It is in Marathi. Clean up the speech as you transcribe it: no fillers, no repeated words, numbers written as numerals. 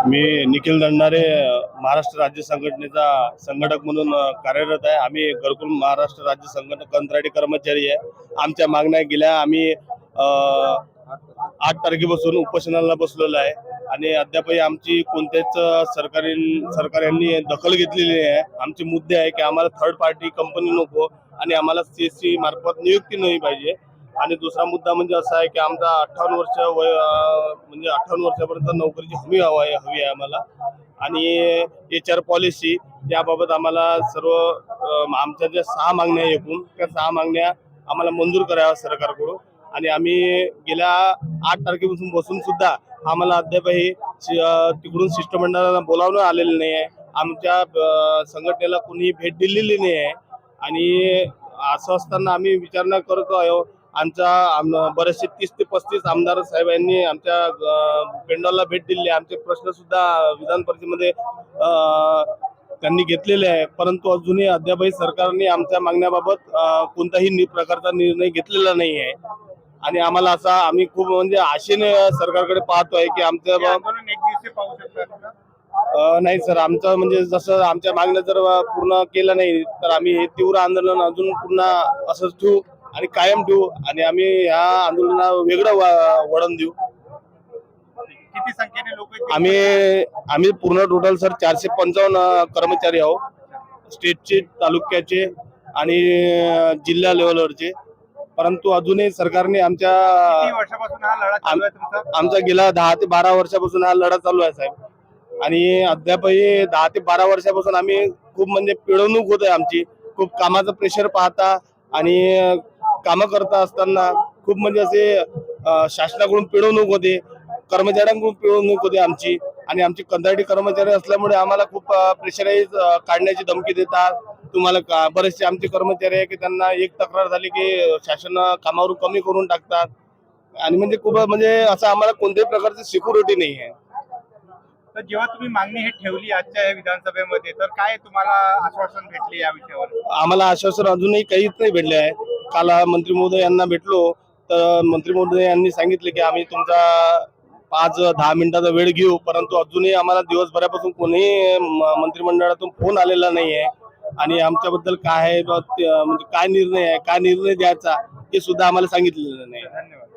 मी निखिल दंडारे महाराष्ट्र राज्य संघटनेचा संघटक म्हणून कार्यरत आहे। आम्ही घरकुल महाराष्ट्र राज्य संघटना कंत्राटी कर्मचारी आहे। आमच्या मागण्या गेल्या आम्ही 8 तारखेपासून उपोषणाला बसलेलो आहे आणि अद्यापही आमची कोणत्याच सरकारने दखल घेतलेली आहे। आमचे मुद्दे आहे की आम्हाला थर्ड पार्टी कंपनी नको आणि आम्हाला सीएससी मार्फत नियुक्ती नाही पाहिजे। आणि दुसरा मुद्दा म्हणजे असा आहे की आमचा 58 वर्ष वय म्हणजे 58 वर्षापर्यंत नोकरीची हमी हवी आहे आम्हाला। आणि HR पॉलिसी याबाबत आम्हाला सर्व आमच्या ज्या 6 मागण्या आहे एकूण त्या 6 मागण्या आम्हाला मंजूर कराव्या सरकारकडून। आणि आम्ही गेल्या 8 तारखेपासून बसून सुद्धा आम्हाला अद्यापही तिकडून शिष्टमंडळाला बोलावणं आलेलं नाही आहे। आमच्या संघटनेला कोणी भेट दिलेली नाही आहे आणि असं असताना आम्ही विचारणा करतो आहे। बरेचसे 30 ते 35 आमदार साहेबांनी आमच्या पेंडॉलला भेट दिली। आमचे प्रश्न सुद्धा विधान परिषदेमध्ये त्यांनी घेतलेले आहे, परंतु अजूनही अद्यापही सरकारने आमच्या मागण्याबाबत कोणताही प्रकारचा निर्णय घेतलेला नाही आहे। आणि आम्हाला असा आम्ही खूप म्हणजे आशेने सरकारकडे पाहतोय की आमच्या एक दिवशी पाहू शकता नाही सर, आमचं म्हणजे जसं आमच्या मागण्या जर पूर्ण केलं नाही तर आम्ही हे तीव्र आंदोलन अजून पुन्हा असंच ठेवू आणि कायम ठेवू आणि आम्ही या आंदोलनाला वेगळं वळण देऊ। किती संख्येने लोक आम्ही पूर्ण टोटल सर 455 कर्मचारी आहोत, स्टेटचे, तालुक्याचे आणि जिल्हा लेवलवरचे। परंतु अजूनही सरकारने किती वर्षापासून हा लढा चालू आहे तुमचा? आमचा गेला 10 ते 12 वर्षापासून हा लढा चालू आहे साहेब। आणि अद्यापही 10 ते 12 वर्षापासून आम्ही खूप म्हणजे पिळवणूक होत आहे आमची। खूप कामाचं प्रेशर पाहता आणि कामं करता असताना खूप म्हणजे असे शासनाकडून पिळवणूक होते, कर्मचाऱ्यांकडून पिळवणूक होते आमची। आणि आमची कंत्राटी कर्मचारी असल्यामुळे आम्हाला खूप प्रेशराईज काढण्याची धमकी देतात। तुम्हाला बरेचसे आमचे कर्मचारी आहे की त्यांना एक तक्रार झाली की शासन कामावरून कमी करून टाकतात आणि म्हणजे खूप म्हणजे असं आम्हाला कोणत्याही प्रकारची सिक्युरिटी नाही आहे। तर जेव्हा तुम्ही मागणी ही ठेवली आजच्या या विधानसभेमध्ये तर काय तुम्हाला आश्वासन भेटले या विषयावर? आम्हाला आश्वासन अजूनही काहीच नाही भेटले आहे। काल मंत्री महोदय यांना भेटलो तर मंत्री महोदय यांनी सांगितले की आम्ही तुमचा 5-10 मिनिटाचा वेळ घेऊ, परंतु अजूनही आम्हाला दिवसभरापासून कोणीही मंत्रिमंडळातून फोन आलेला नाही आहे। आणि आमच्याबद्दल काय आहे म्हणजे काय निर्णय आहे, काय निर्णय द्यायचा हे सुद्धा आम्हाला सांगितलेलं नाही। धन्यवाद।